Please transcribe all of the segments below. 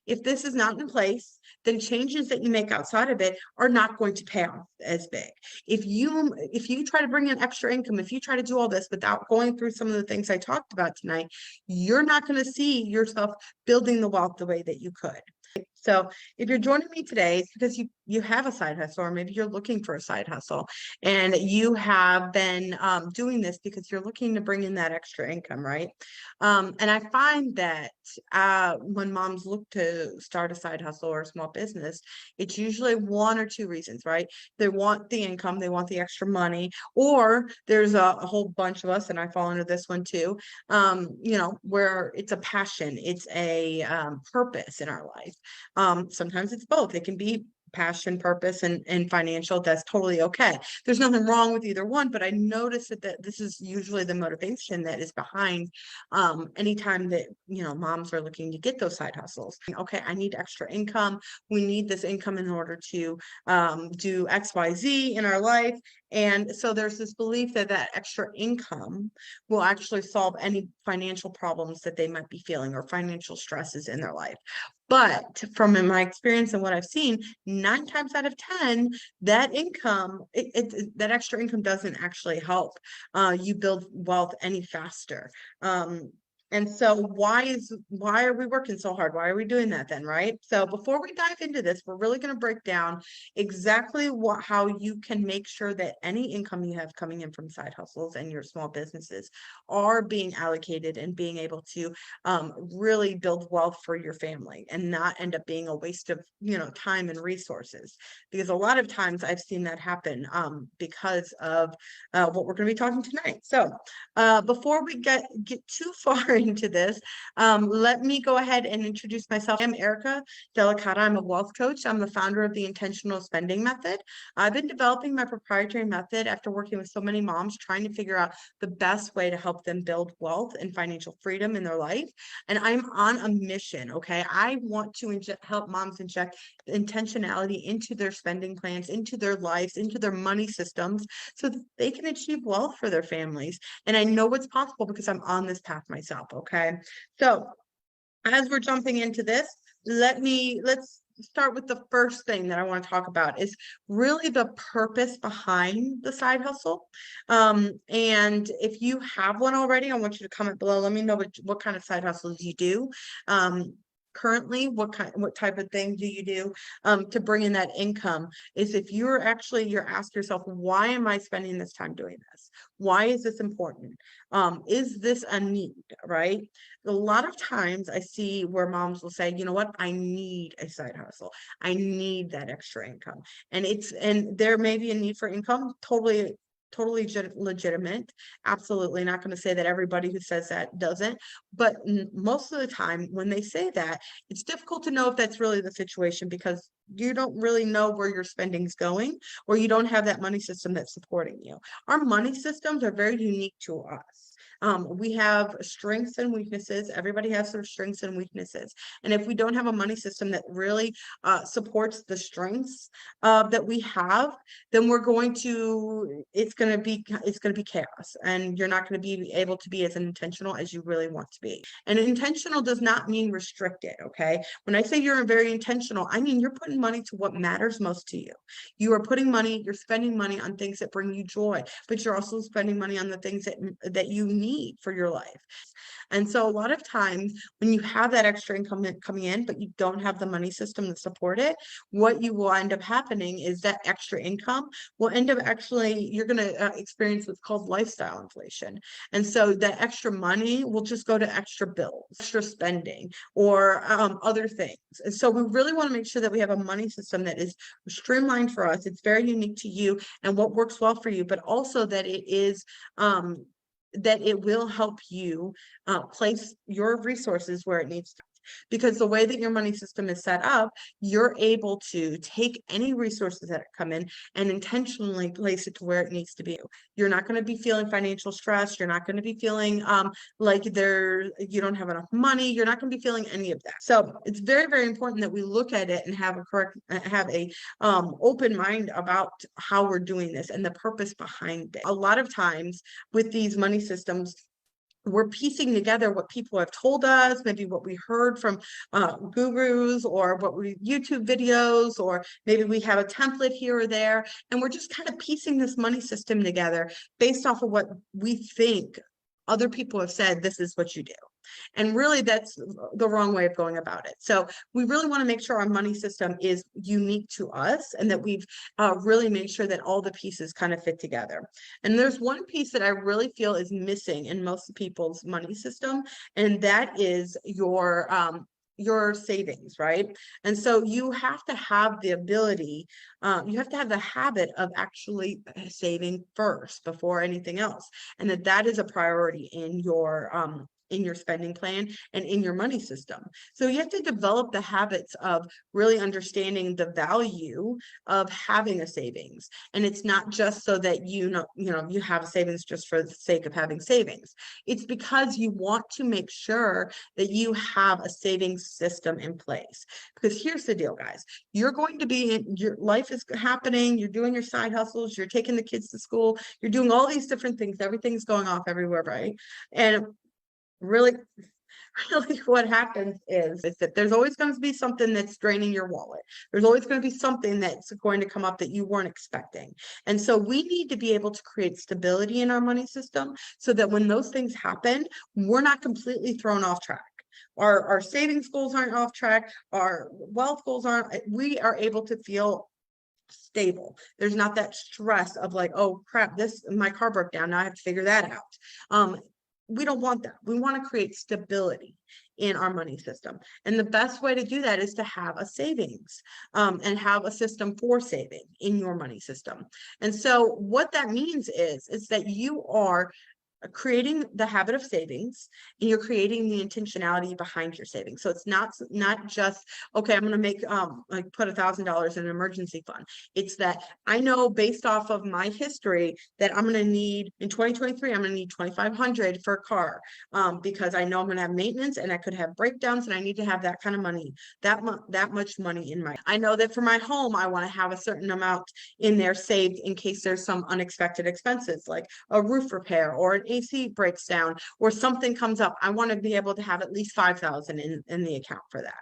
If this is not in place, then changes that you make outside of it are not going to pay off as big. If you try to bring in extra income, if you try to do all this without going through some of the things I talked about tonight, you're not going to see yourself building the wealth the way that you could. So if you're joining me today, it's because you have a side hustle, or maybe you're looking for a side hustle, and you have been doing this because you're looking to bring in that extra income, right? And I find that when moms look to start a side hustle or a small business, it's usually one or two reasons, right? They want the income, they want the extra money, or there's a whole bunch of us, and I fall into this one too, where it's a passion, it's a purpose in our life. Sometimes it's both. It can be passion, purpose, and financial. That's totally okay. There's nothing wrong with either one, but I notice that this is usually the motivation that is behind anytime that moms are looking to get those side hustles. Okay, I need extra income. We need this income in order to do XYZ in our life. And so there's this belief that extra income will actually solve any financial problems that they might be feeling or financial stresses in their life. But from my experience and what I've seen, 9 times out of 10, that income, that extra income doesn't actually help you build wealth any faster. And so why are we working so hard? Why are we doing that then, right? So before we dive into this, we're really going to break down exactly how you can make sure that any income you have coming in from side hustles and your small businesses are being allocated and being able to really build wealth for your family and not end up being a waste of time and resources. Because a lot of times I've seen that happen because of what we're going to be talking tonight. So before we get too far into this, let me go ahead and introduce myself. I'm Erica Delicata. I'm a wealth coach. I'm the founder of the Intentional Spending Method. I've been developing my proprietary method after working with so many moms, trying to figure out the best way to help them build wealth and financial freedom in their life. And I'm on a mission, okay? I want to help moms inject intentionality into their spending plans, into their lives, into their money systems, so that they can achieve wealth for their families. And I know it's possible because I'm on this path myself, okay? So as we're jumping into this, let's start with the first thing that I want to talk about is really the purpose behind the side hustle. And if you have one already, I want you to comment below. Let me know what kind of side hustles you do. Currently, what type of thing do you do to bring in that income? Is if you're ask yourself, why am I spending this time doing this? Why is this important? Is this a need, right? A lot of times I see where moms will say, you know what, I need a side hustle. I need that extra income. And there may be a need for income, totally legitimate. Absolutely not going to say that everybody who says that doesn't, but most of the time when they say that, it's difficult to know if that's really the situation because you don't really know where your spending's going, or you don't have that money system that's supporting you. Our money systems are very unique to us. We have strengths and weaknesses. Everybody has their strengths and weaknesses. And if we don't have a money system that really supports the strengths that we have, then it's going to be chaos, and you're not going to be able to be as intentional as you really want to be. And intentional does not mean restricted, okay? When I say you're very intentional, I mean you're putting money to what matters most to you. You're spending money on things that bring you joy, but you're also spending money on the things that you need for your life. And so a lot of times when you have that extra income coming in, but you don't have the money system to support it, what you will end up happening is that extra income will end up you're going to experience what's called lifestyle inflation. And so that extra money will just go to extra bills, extra spending, or other things. And so we really want to make sure that we have a money system that is streamlined for us. It's very unique to you and what works well for you, but also that it will help you place your resources where it needs to. Because the way that your money system is set up, you're able to take any resources that come in and intentionally place it to where it needs to be. You're not going to be feeling financial stress. You're not going to be feeling like you don't have enough money. You're not going to be feeling any of that. So it's very, very important that we look at it and have a open mind about how we're doing this and the purpose behind it. A lot of times with these money systems, we're piecing together what people have told us, maybe what we heard from gurus, or what we YouTube videos, or maybe we have a template here or there, and we're just kind of piecing this money system together based off of what we think other people have said, this is what you do. And really, that's the wrong way of going about it. So we really want to make sure our money system is unique to us, and that we've really made sure that all the pieces kind of fit together. And there's one piece that I really feel is missing in most people's money system, and that is your savings, right? And so you have to have the ability, you have to have the habit of actually saving first before anything else, and that is a priority in your spending plan and in your money system. So you have to develop the habits of really understanding the value of having a savings. And it's not just so that you have a savings just for the sake of having savings. It's because you want to make sure that you have a savings system in place. Because here's the deal, guys. You're going to be in your life is happening, you're doing your side hustles, you're taking the kids to school, you're doing all these different things, everything's going off everywhere, right? And really what happens is that there's always going to be something that's draining your wallet. There's always going to be something that's going to come up that you weren't expecting. And so we need to be able to create stability in our money system so that when those things happen, we're not completely thrown off track. Our savings goals aren't off track, our wealth goals aren't, we are able to feel stable. There's not that stress of like, oh crap, my car broke down, now I have to figure that out. We don't want that. We want to create stability in our money system. And the best way to do that is to have a savings and have a system for saving in your money system. And so what that means is that you are creating the habit of savings, and you're creating the intentionality behind your savings. So it's not just, okay, I'm going to make like put $1,000 in an emergency fund. It's that I know based off of my history that I'm going to need in 2023, I'm going to need 2,500 for a car because I know I'm going to have maintenance and I could have breakdowns, and I need to have that kind of money, that much money in I know that for my home, I want to have a certain amount in there saved in case there's some unexpected expenses like a roof repair or an AC breaks down or something comes up. I want to be able to have at least 5,000 in the account for that.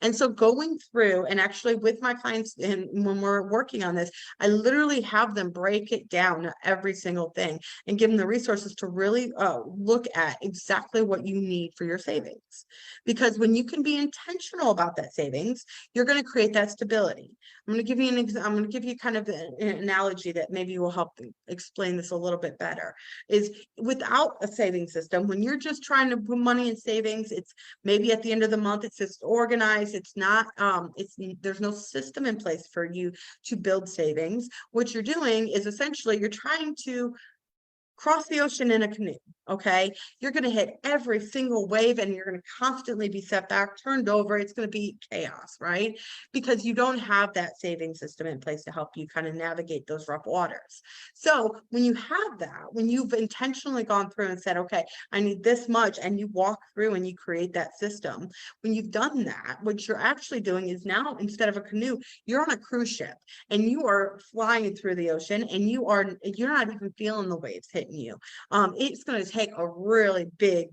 And so going through, and actually with my clients, and when we're working on this, I literally have them break it down every single thing and give them the resources to really look at exactly what you need for your savings. Because when you can be intentional about that savings, you're going to create that stability. I'm going to give you I'm going to give you kind of an analogy that maybe will help explain this a little bit better. Is without a saving system, when you're just trying to put money in savings, it's maybe at the end of the month, it's just organized. It's not, there's no system in place for you to build savings. What you're doing is essentially you're trying to cross the ocean in a canoe. Okay, you're going to hit every single wave and you're going to constantly be set back, turned over. It's going to be chaos, right? Because you don't have that saving system in place to help you kind of navigate those rough waters. So when you have that, when you've intentionally gone through and said, okay, I need this much, and you walk through and you create that system, when you've done that, what you're actually doing is now, instead of a canoe, you're on a cruise ship and you are flying through the ocean, and you're not even feeling the waves hitting you. It's going to take a really big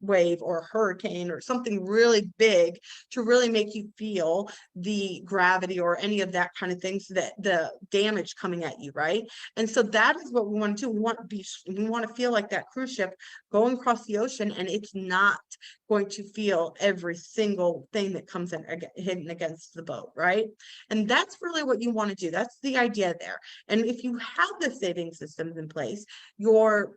wave or hurricane or something really big to really make you feel the gravity or any of that kind of things, that the damage coming at you, right? And so that is what we want to do. We want to feel like that cruise ship going across the ocean, and it's not going to feel every single thing that comes in hitting against the boat, right? And that's really what you want to do. That's the idea there. And if you have the saving systems in place, your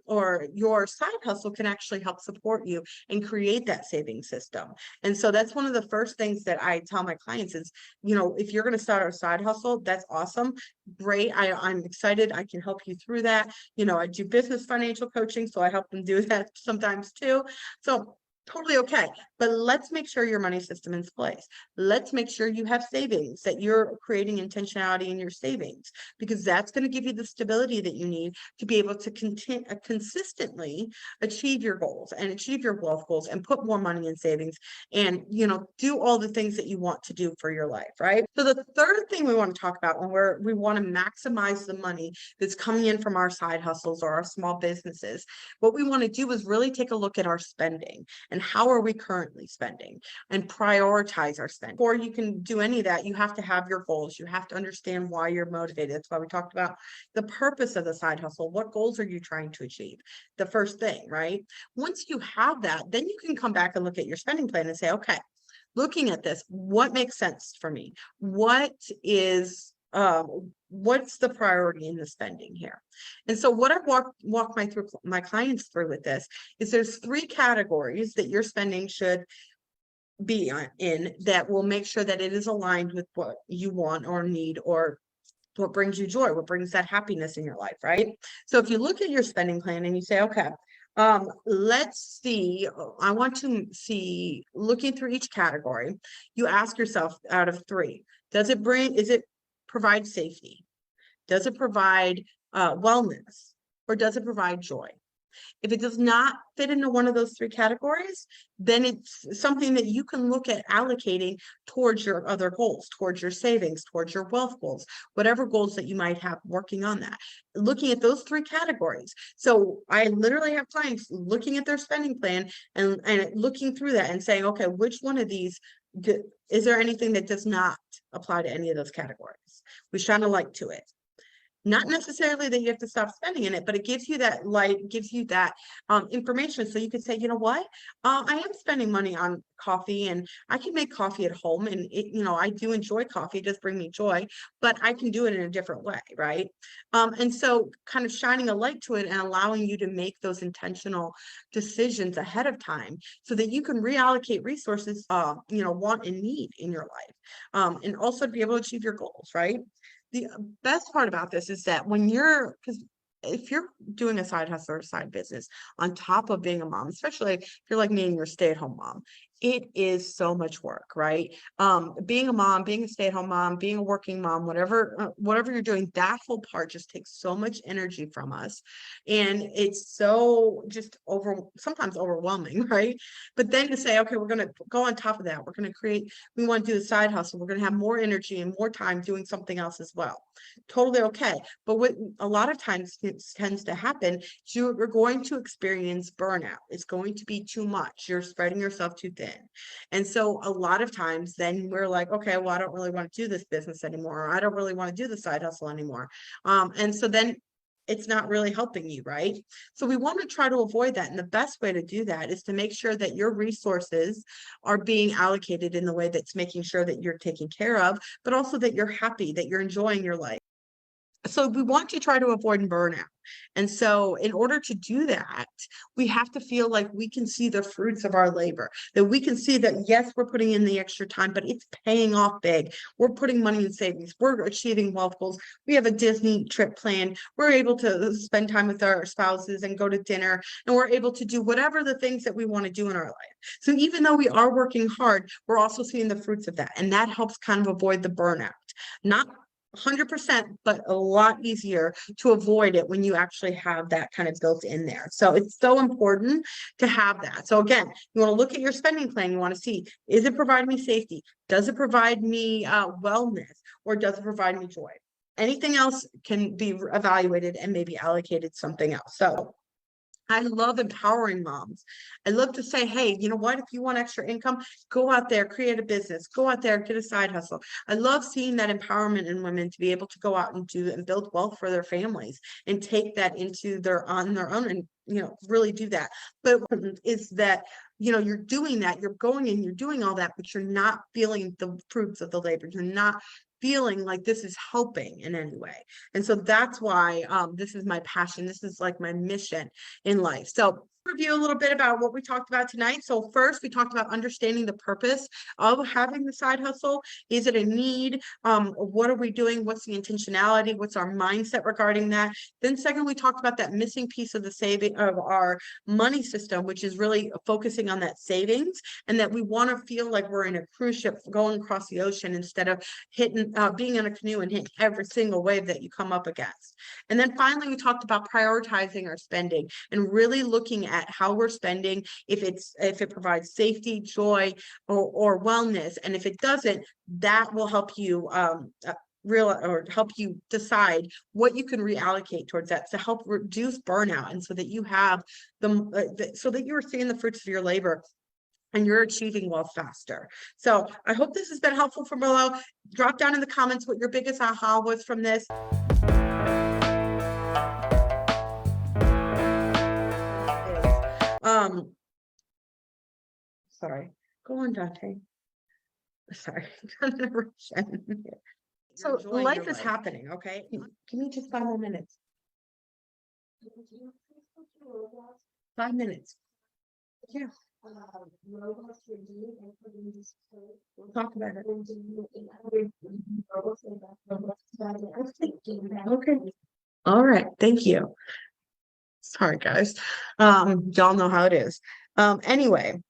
side hustle can actually help support you and create that saving system. And so that's one of the first things that I tell my clients is, if you're going to start a side hustle, that's awesome. Great. I'm excited. I can help you through that. I do business financial coaching, so I help them do that sometimes too. So totally okay. but let's make sure your money system is in place. Let's make sure you have savings, that you're creating intentionality in your savings, because that's going to give you the stability that you need to be able to consistently achieve your goals and achieve your wealth goals and put more money in savings and, do all the things that you want to do for your life, right? So the third thing we want to talk about when we want to maximize the money that's coming in from our side hustles or our small businesses, what we want to do is really take a look at our spending and how are we currently spending and prioritize our spend. Before you can do any of that, you have to have your goals. You have to understand why you're motivated. That's why we talked about the purpose of the side hustle. What goals are you trying to achieve? The first thing, right? Once you have that, then you can come back and look at your spending plan and say, okay, looking at this, what makes sense for me? What's the priority in the spending here? And so what I walk my clients through with this is there's 3 categories that your spending should be in that will make sure that it is aligned with what you want or need, or what brings you joy, what brings that happiness in your life, right? So if you look at your spending plan and you say, okay, let's see, I want to see, looking through each category, you ask yourself, out of 3, is it provide safety? Does it provide wellness? Or does it provide joy? If it does not fit into one of those 3 categories, then it's something that you can look at allocating towards your other goals, towards your savings, towards your wealth goals, whatever goals that you might have, working on that, looking at those 3 categories. So I literally have clients looking at their spending plan and looking through that and saying, okay, which one of these, is there anything that does not apply to any of those categories? We shine a light to it. Not necessarily that you have to stop spending in it, but it gives you that light, gives you that information. So you could say, you know what, I am spending money on coffee and I can make coffee at home, and I do enjoy coffee. It does bring me joy, but I can do it in a different way, right? And so kind of shining a light to it and allowing you to make those intentional decisions ahead of time so that you can reallocate resources, want and need in your life, and also to be able to achieve your goals, right? The best part about this is that because if you're doing a side hustle or side business on top of being a mom, especially if you're like me and you're a stay-at-home mom, it is so much work, right? Being a mom, being a stay-at-home mom, being a working mom, whatever you're doing, that whole part just takes so much energy from us. And it's so just sometimes overwhelming, right? But then to say, okay, we're going to go on top of that. We want to do a side hustle. We're going to have more energy and more time doing something else as well. Totally okay. But what a lot of times tends to happen is you're going to experience burnout. It's going to be too much. You're spreading yourself too thin. And so a lot of times then we're like, okay, well, I don't really want to do this business anymore. Or I don't really want to do the side hustle anymore. And so then it's not really helping you, right? So we want to try to avoid that. And the best way to do that is to make sure that your resources are being allocated in the way that's making sure that you're taken care of, but also that you're happy, that you're enjoying your life. So we want to try to avoid burnout. And so in order to do that, we have to feel like we can see the fruits of our labor, that we can see that, yes, we're putting in the extra time, but it's paying off big. We're putting money in savings. We're achieving wealth goals. We have a Disney trip planned. We're able to spend time with our spouses and go to dinner, and we're able to do whatever the things that we want to do in our life. So even though we are working hard, we're also seeing the fruits of that. And that helps kind of avoid the burnout. Not 100%, but a lot easier to avoid it when you actually have that kind of built in there. So it's so important to have that. So again, you want to look at your spending plan. You want to see, is it providing me safety? Does it provide me wellness? Or does it provide me joy? Anything else can be evaluated and maybe allocated something else. So I love empowering moms. I love to say, hey, you know what? If you want extra income, go out there, create a business, go out there, get a side hustle. I love seeing that empowerment in women to be able to go out and do and build wealth for their families and take that on their own and, really do that. But is that, you're doing that, you're going and you're doing all that, but you're not feeling the fruits of the labor. You're not feeling like this is helping in any way. And so that's why this is my passion. This is like my mission in life. So review a little bit about what we talked about tonight. So first, we talked about understanding the purpose of having the side hustle. Is it a need? What are we doing? What's the intentionality? What's our mindset regarding that? Then second, we talked about that missing piece of the saving of our money system, which is really focusing on that savings, and that we want to feel like we're in a cruise ship going across the ocean instead of hitting, being in a canoe and hitting every single wave that you come up against. And then finally, we talked about prioritizing our spending and really looking at how we're spending, if it provides safety, joy, or wellness. And if it doesn't, that will help you help you decide what you can reallocate towards that to help reduce burnout, and so that you have so that you're seeing the fruits of your labor and you're achieving wealth faster. So I hope this has been helpful for Merlot. Drop down in the comments what your biggest aha was from this. Sorry, go on, Dante. Sorry. So life is happening, okay? Give me just 5 more minutes. 5 minutes. Yeah. We'll talk about it. Okay. All right. Thank you. Sorry, guys. Y'all know how it is. Anyway.